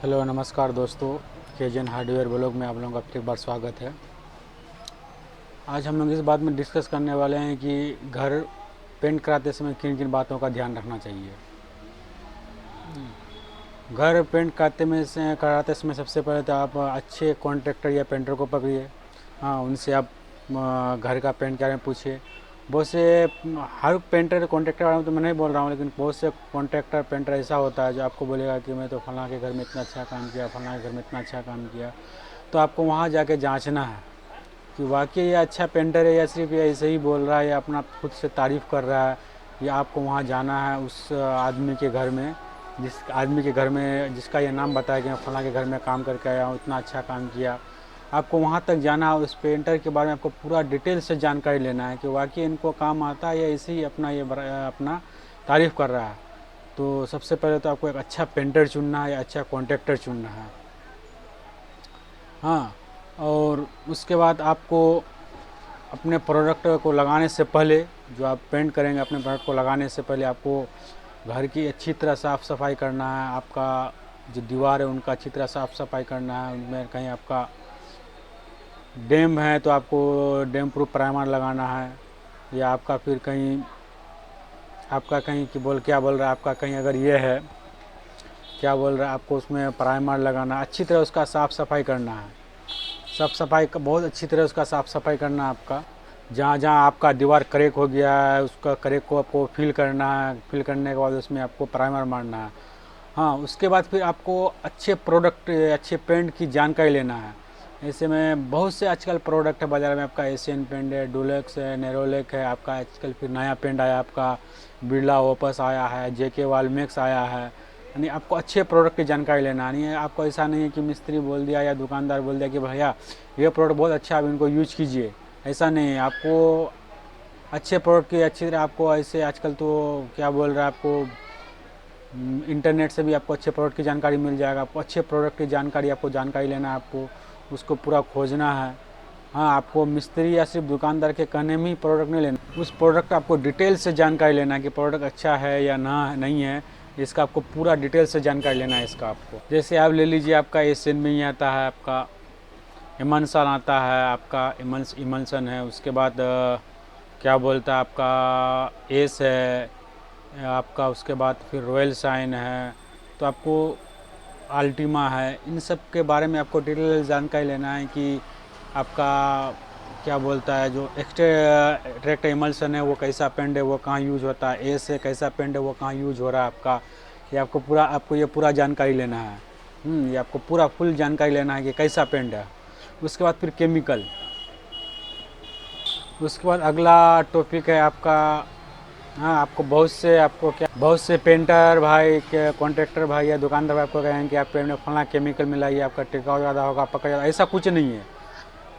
Hello नमस्कार दोस्तों, केजन hardware blog में आप लोगों का फिर एक बार स्वागत है। आज हम लोग इस बात में डिस्कस करने वाले हैं कि घर पेंट कराते समय किन किन बातों का ध्यान रखना चाहिए। घर पेंट कराते समय सबसे पहले तो आप अच्छे कॉन्ट्रैक्टर या पेंटर को पकड़िए। हाँ, उनसे आप घर का पेंट के बारे में पूछिए। बहुत से हर पेंटर कॉन्ट्रैक्टर वाले में तो मैं नहीं बोल रहा हूँ, लेकिन बहुत से कॉन्ट्रैक्टर पेंटर ऐसा होता है जो आपको बोलेगा कि मैं तो फलां के घर में इतना अच्छा काम किया, फलां के घर में इतना अच्छा काम किया। तो आपको वहाँ जाके जांचना है कि वाकई ये अच्छा पेंटर है या सिर्फ ये ऐसे ही बोल रहा है या अपना खुद से तारीफ़ कर रहा है। या आपको वहाँ जाना है उस आदमी के घर में, जिस आदमी के घर में जिसका ये नाम बताया कि मैं फलां के घर में काम करके आया हूँ, इतना अच्छा काम किया। आपको वहाँ तक जाना है, उस पेंटर के बारे में आपको पूरा डिटेल से जानकारी लेना है कि वाकई इनको काम आता है या ऐसे ही अपना तारीफ़ कर रहा है। तो सबसे पहले तो आपको एक अच्छा पेंटर चुनना है या अच्छा कॉन्ट्रैक्टर चुनना है। हाँ, और उसके बाद आपको अपने प्रोडक्ट को लगाने से पहले, जो आप पेंट करेंगे अपने प्रोडक्ट को लगाने से पहले आपको घर की अच्छी तरह साफ़ सफाई करना है। आपका जो दीवार है उनका अच्छी तरह साफ़ सफाई करना है। उनमें कहीं आपका डैम है तो आपको डैम प्रूफ प्राइमर लगाना है। या आपका फिर कहीं आपका कहीं कि बोल क्या बोल रहा है, आपका कहीं अगर ये है क्या बोल रहा है, आपको उसमें प्राइमर लगाना, अच्छी तरह उसका साफ़ सफाई करना है। साफ़ सफाई का बहुत अच्छी तरह उसका साफ़ सफाई करना है आपका। जहाँ जहाँ आपका दीवार क्रैक हो गया है उसका क्रैक को आपको फिल करना है। फिल करने के बाद उसमें आपको प्राइमर मारना है। हाँ, उसके बाद फिर आपको अच्छे प्रोडक्ट अच्छे पेंट की जानकारी लेना है। ऐसे में बहुत से आजकल प्रोडक्ट है बाज़ार में, आपका एशियन पेंट है, डुलेक्स है, नेरोलेक है, आपका आजकल फिर नया पेंट आया आपका बिरला ओपस आया है, जेके वालमेक्स आया है। यानी आपको अच्छे प्रोडक्ट की जानकारी लेना नहीं है। आपको ऐसा नहीं है कि मिस्त्री बोल दिया या दुकानदार बोल दिया कि भैया ये प्रोडक्ट बहुत अच्छा है, आप इनको यूज कीजिए। ऐसा नहीं है। आपको अच्छे प्रोडक्ट की अच्छी तरह आपको ऐसे आजकल तो क्या बोल रहा है, आपको इंटरनेट से भी आपको अच्छे प्रोडक्ट की जानकारी मिल जाएगा। आपको अच्छे प्रोडक्ट की जानकारी आपको जानकारी लेना है, आपको उसको पूरा खोजना है। हाँ, आपको मिस्त्री या सिर्फ दुकानदार के कहने में ही प्रोडक्ट नहीं लेना, उस प्रोडक्ट आपको डिटेल से जानकारी लेना है कि प्रोडक्ट अच्छा है या ना नहीं है। इसका आपको पूरा डिटेल से जानकारी लेना है इसका। आपको जैसे आप ले लीजिए, आपका एशियन में ही आता है, आपका इमल्सन आता है, आपका इमल्सन है। उसके बाद क्या बोलता है, आपका एस है आपका। उसके बाद फिर रॉयल शाइन है, तो आपको अल्टीमा है। इन सब के बारे में आपको डिटेल जानकारी लेना है कि आपका क्या बोलता है जो एक्सट्रैक्ट इमल्सन है वो कैसा पेंट है, वो कहाँ यूज होता है। ए से कैसा पेंट है वो कहाँ यूज हो रहा है आपका। ये आपको ये पूरा जानकारी लेना है। ये आपको पूरा फुल जानकारी लेना है कि कैसा पेंट है। उसके बाद फिर केमिकल। उसके बाद अगला टॉपिक है आपका, हाँ, बहुत से पेंटर भाई के कॉन्ट्रैक्टर भाई या दुकानदार भाई आपको कहेंगे कि आप पेंट में फला केमिकल मिलाइए, आपका टिकाऊ ज़्यादा होगा, पकड़ ज़्यादा। ऐसा कुछ नहीं है।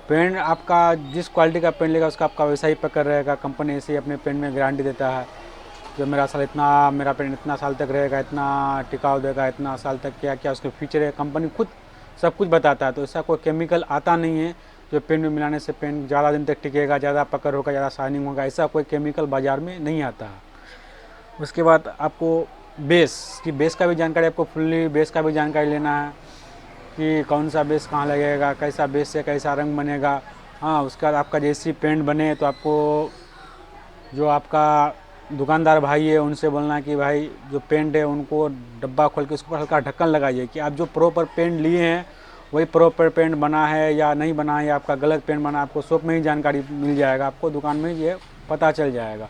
पेंट आपका जिस क्वालिटी का पेंट लेगा उसका आपका वैसा ही पकड़ रहेगा। कंपनी ऐसे ही अपने पेंट में गारंटी देता है जो मेरा पेंट इतना साल तक रहेगा, इतना टिकाऊ देगा, इतना साल तक क्या क्या उसके फीचर है, कंपनी खुद सब कुछ बताता है। तो ऐसा कोई केमिकल आता नहीं है जो पेंट में मिलाने से पेंट ज़्यादा दिन तक टिकेगा, ज़्यादा पकड़ होगा, ज़्यादा शाइनिंग होगा। ऐसा कोई केमिकल बाज़ार में नहीं आता है। उसके बाद आपको बेस का भी जानकारी, आपको फुल्ली बेस का भी जानकारी लेना है कि कौन सा बेस कहाँ लगेगा, कैसा बेस से कैसा रंग बनेगा। हाँ, उसके बाद आपका जैसी पेंट बने तो आपको जो आपका दुकानदार भाई है उनसे बोलना है कि भाई जो पेंट है उनको डब्बा खोल के उसके ऊपर हल्का ढक्कन लगाइए कि आप जो प्रॉपर पेंट लिए हैं वही प्रॉपर पेंट बना है या नहीं बना है, या आपका गलत पेंट बना। आपको शॉप में ही जानकारी मिल जाएगा, आपको दुकान में ही ये पता चल जाएगा।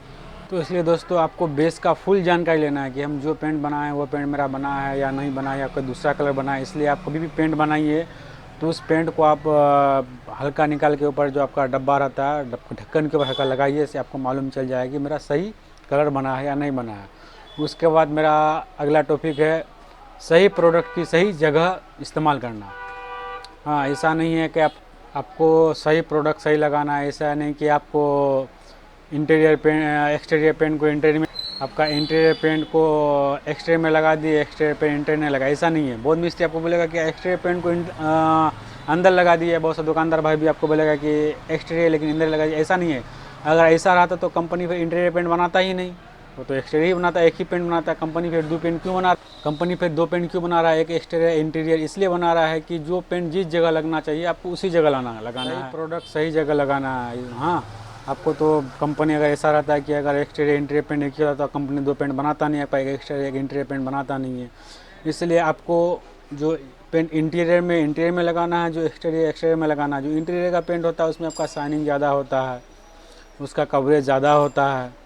तो इसलिए दोस्तों आपको बेस का फुल जानकारी लेना है कि हम जो पेंट बनाए वो पेंट मेरा बना है या नहीं बना है, या कोई दूसरा कलर बना है। इसलिए आप कभी भी पेंट बनाइए तो उस पेंट को आप हल्का निकाल के ऊपर जो आपका डब्बा रहता है ढक्कन के ऊपर हल्का लगाइए, इससे आपको मालूम चल जाएगा कि मेरा सही कलर बना है या नहीं बना है। उसके बाद मेरा अगला टॉपिक है सही प्रोडक्ट की सही जगह इस्तेमाल करना। हाँ, ऐसा नहीं है कि आपको सही प्रोडक्ट सही लगाना है। ऐसा नहीं कि आपको एक्सटीरियर पेंट को इंटीरियर में, आपका इंटीरियर पेंट को एक्सटीरियर में लगा दिए, एक्सटीरियर पेंट इंटीरियर में लगा, ऐसा नहीं है। बहुत मिस्त्री आपको बोलेगा कि एक्सटीरियर पेंट को अंदर लगा दिए। बहुत सा दुकानदार भाई भी आपको बोलेगा कि एक्सटीरियर लेकिन अंदर लगा दिए, ऐसा नहीं है। अगर ऐसा रहता तो कंपनी फिर इंटीरियर पेंट बनाता ही नहीं, वो तो एक्सटीरियर ही बनाता, एक ही पेंट बनाता। कंपनी फिर दो पेंट क्यों बनाता। कंपनी फिर दो पेंट क्यों बना रहा है, एक एक्सटीरियर इंटीरियर, इसलिए बना रहा है कि जो पेंट जिस जगह लगना चाहिए आपको उसी जगह लगाना है, प्रोडक्ट सही जगह लगाना है। हाँ, आपको तो कंपनी अगर ऐसा रहता है कि अगर एक्सटीरियर इंटीरियर पेंट एक ही होता तो कंपनी दो पेंट बनाता नहीं है, एक एक्सटीरियर एक इंटीरियर पेंट बनाता नहीं है। इसलिए आपको जो पेंट इंटीरियर में लगाना है, जो एक्सटीरियर में लगाना है। जो इंटीरियर का पेंट होता है उसमें आपका शाइनिंग ज़्यादा होता है, उसका कवरेज ज़्यादा होता है।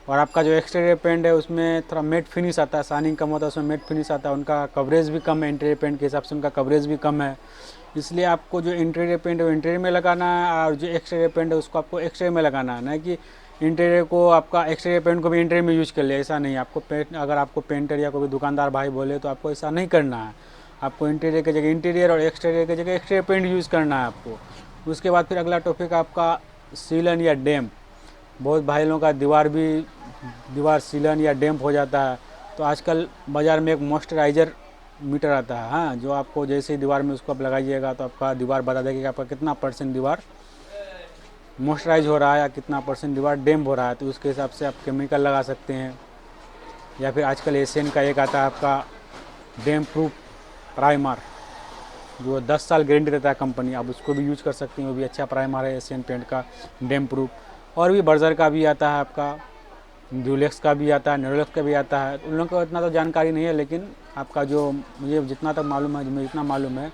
और आपका जो एक्सटीरियर पेंट है उसमें थोड़ा मेट फिनिश आता है, शाइनिंग कम होता है, उसमें मेट फिनिश आता है, उनका कवरेज भी कम है, इंटीरियर पेंट के हिसाब से उनका कवरेज भी कम है। इसलिए आपको जो इंटीरियर पेंट है वो इंटीरियर में लगाना है, और जो एक्सटीरियर पेंट है उसको आपको एक्सटीरियर में लगाना है। नहीं कि इंटीरियर को आपका एक्सटीरियर पेंट को भी इंटीरियर में यूज़ कर ले, ऐसा नहीं। आपको पेंट, अगर आपको पेंटर या कोई दुकानदार भाई बोले तो आपको ऐसा नहीं करना है। आपको इंटीरियर की जगह इंटीरियर और एक्सटीरियर की जगह एक्सटीरियर पेंट यूज़ करना है आपको। उसके बाद फिर अगला टॉपिक आपका सीलन या डैम्प। बहुत भाई लोगों का दीवार सीलन या डैम्प हो जाता है, तो आजकल बाज़ार में एक मॉइस्चराइज़र मीटर आता है। हाँ, जो आपको जैसे ही दीवार में उसको आप लगाइएगा तो आपका दीवार बता देगी कि आपका कितना % दीवार मॉइस्चराइज हो रहा है या कितना % दीवार डैम्प हो रहा है। तो उसके हिसाब से आप केमिकल लगा सकते हैं। या फिर आजकल एशियन का एक आता है आपका डैम्प प्रूफ प्राइमर, जो 10 साल गारंटी देता है कंपनी, आप उसको भी यूज कर सकते हैं। वो भी अच्छा प्राइमर है एशियन पेंट का, डैम्प प्रूफ। और भी बर्जर का भी आता है, आपका ड्यूलेक्स का भी आता है, नेरोलेक्स का भी आता है। उन लोगों को इतना तो जानकारी नहीं है, लेकिन आपका जो मुझे जितना तक मालूम है, मुझे इतना मालूम है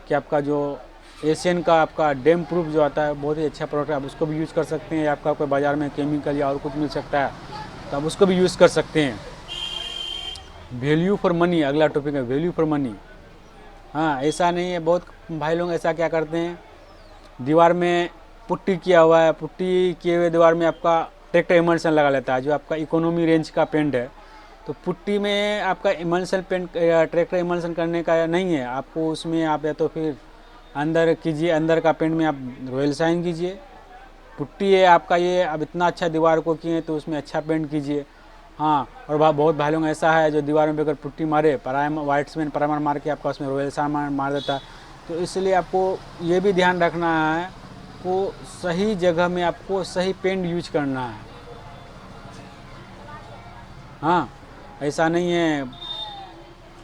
कि आपका जो एशियन का आपका डैम्प प्रूफ जो आता है बहुत ही अच्छा प्रोडक्ट है, आप उसको भी यूज़ कर सकते हैं। या आपका कोई बाज़ार में केमिकल या और कुछ मिल सकता है तो आप उसको भी यूज़ कर सकते हैं। वैल्यू फॉर मनी अगला टॉपिक है, वैल्यू फॉर मनी। हाँ, ऐसा नहीं है, बहुत भाई लोग ऐसा क्या करते हैं, दीवार में पुट्टी किया हुआ है, पुट्टी किए हुए दीवार में आपका ट्रैक्टर इमल्शन लगा लेता है, जो आपका इकोनॉमी रेंज का पेंट है। तो पुट्टी में आपका इमल्शन पेंट ट्रैक्टर इमल्शन करने का नहीं है आपको, उसमें आप या तो फिर अंदर कीजिए, अंदर का पेंट में आप रॉयल शाइन कीजिए। पुट्टी है आपका ये, अब इतना अच्छा दीवार को किए तो उसमें अच्छा पेंट कीजिए। हाँ, और बहुत भाई लोग ऐसा है जो दीवार में अगर पुट्टी मारे, वाइट सीमेंट प्राइमर मार के आपका उसमें रॉयल शाइन मार देता है। तो इसलिए आपको ये भी ध्यान रखना है को सही जगह में आपको सही पेंट यूज करना है। हाँ, ऐसा नहीं है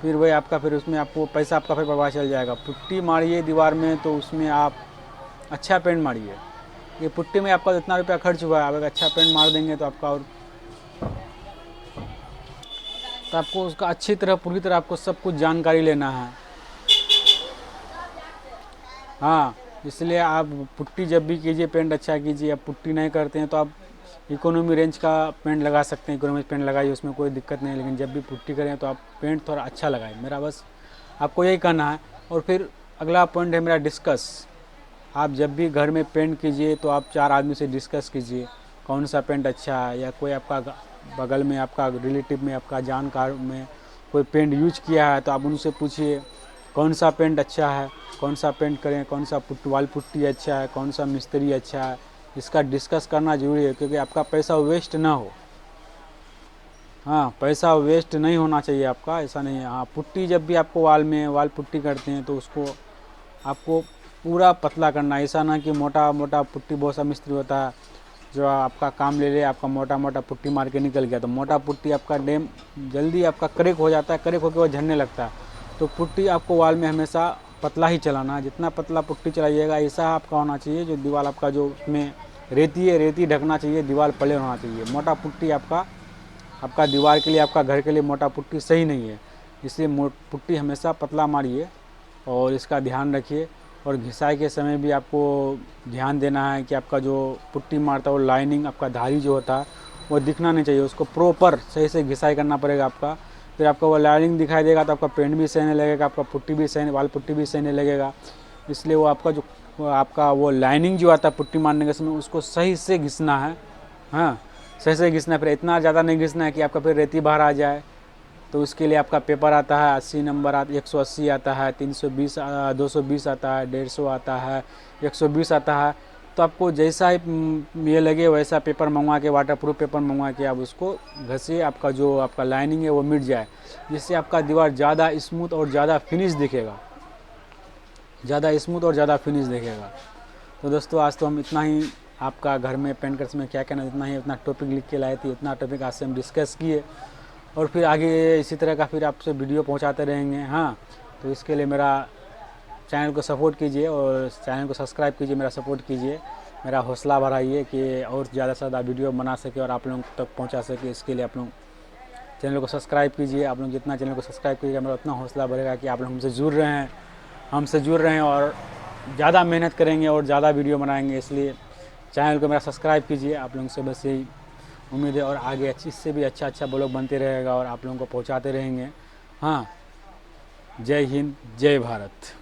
फिर वही आपका, फिर उसमें आपको पैसा आपका फिर बर्बाद चल जाएगा। पुट्टी मारिए दीवार में तो उसमें आप अच्छा पेंट मारिए। ये पुट्टी में आपका इतना रुपया खर्च हुआ है, अब अगर अच्छा पेंट मार देंगे तो आपका और तो आपको उसका अच्छी तरह पूरी तरह आपको सब कुछ जानकारी लेना है। हाँ, इसलिए आप पुट्टी जब भी कीजिए पेंट अच्छा कीजिए। आप पुट्टी नहीं करते हैं तो आप इकोनॉमी रेंज का पेंट लगा सकते हैं, इकोनॉमी पेंट लगाइए, उसमें कोई दिक्कत नहीं है। लेकिन जब भी पुट्टी करें तो आप पेंट थोड़ा अच्छा लगाएं, मेरा बस आपको यही कहना है। और फिर अगला पॉइंट है मेरा डिस्कस। आप जब भी घर में पेंट कीजिए तो आप 4 आदमी से डिस्कस कीजिए कौन सा पेंट अच्छा है, या कोई आपका बगल में आपका रिलेटिव में आपका जानकार में कोई पेंट यूज किया है तो आप उनसे पूछिए कौन सा पेंट अच्छा है, कौन सा पेंट करें, कौन सा वाल पुट्टी अच्छा है, कौन सा मिस्त्री अच्छा है। इसका डिस्कस करना ज़रूरी है, क्योंकि आपका पैसा वेस्ट ना हो। हाँ, पैसा वेस्ट नहीं होना चाहिए आपका, ऐसा नहीं है। हाँ, पुट्टी जब भी आपको वाल पुट्टी करते हैं तो उसको आपको पूरा पतला करना है। ऐसा ना कि मोटा मोटा पुट्टी, बहुत सा मिस्त्री होता है जो आपका काम ले ले, आपका मोटा मोटा पुट्टी मार के निकल गया, तो मोटा पुट्टी आपका जल्दी आपका क्रैक हो जाता है, क्रैक होकर वो झड़ने लगता है। तो पुट्टी आपको वाल में हमेशा पतला ही चलाना है, जितना पतला पुट्टी चलाइएगा ऐसा आपका होना चाहिए। जो दीवार आपका जो उसमें रेती है, रेती ढकना चाहिए, दीवार प्लेन होना चाहिए। मोटा पुट्टी आपका दीवार के लिए, आपका घर के लिए मोटा पुट्टी सही नहीं है। इसलिए पुट्टी हमेशा पतला मारिए और इसका ध्यान रखिए। और घिसाई के समय भी आपको ध्यान देना है कि आपका जो पुट्टी मारता है वो लाइनिंग, आपका धारी जो होता है वो दिखना नहीं चाहिए, उसको प्रॉपर सही से घिसाई करना पड़ेगा आपका। फिर आपका वो लाइनिंग दिखाई देगा तो आपका पेंट भी सही नहीं लगेगा, आपका पुट्टी भी सही, वाल पुट्टी भी सही नहीं लगेगा। इसलिए वो आपका वो लाइनिंग जो आता है पुट्टी मारने के समय, उसको सही से घिसना है। हाँ, सही से घिसना है, फिर इतना ज़्यादा नहीं घिसना है कि आपका फिर रेती बाहर आ जाए। तो उसके लिए आपका पेपर आता है 80 नंबर 180 आता है, 320 220 आता है, 150 आता है, 120 आता है। तो आपको जैसा ही ये लगे वैसा पेपर मंगवा के, वाटरप्रूफ पेपर मंगवा के आप उसको घसिए, आपका जो आपका लाइनिंग है वो मिट जाए, जिससे आपका दीवार ज़्यादा स्मूथ और ज़्यादा फिनिश दिखेगा, ज़्यादा स्मूथ और ज़्यादा फिनिश दिखेगा। तो दोस्तों, आज तो हम इतना ही आपका घर में पेंट करने में क्या कहना, इतना ही, इतना टॉपिक लिख के लाए थे, इतना टॉपिक आज से हम डिस्कस किए। और फिर आगे इसी तरह का फिर आपसे वीडियो पहुंचाते रहेंगे। हाँ, तो इसके लिए मेरा चैनल को सपोर्ट कीजिए और चैनल को सब्सक्राइब कीजिए, मेरा सपोर्ट कीजिए, मेरा हौसला बढ़ाइए कि और ज़्यादा से ज़्यादा वीडियो बना सके और आप लोगों तक पहुंचा सके। इसके लिए आप लोग चैनल को सब्सक्राइब कीजिए। आप लोग जितना चैनल को सब्सक्राइब कीजिएगा मेरा उतना हौसला बढ़ेगा कि आप लोग हमसे जुड़ रहे हैं और ज़्यादा मेहनत करेंगे और ज़्यादा वीडियो बनाएंगे। इसलिए चैनल को मेरा सब्सक्राइब कीजिए। आप लोगों से बस यही उम्मीद है और आगे इससे भी अच्छा ब्लॉग बनते रहेगा और आप लोगों को पहुंचाते रहेंगे। हाँ, जय हिंद, जय भारत।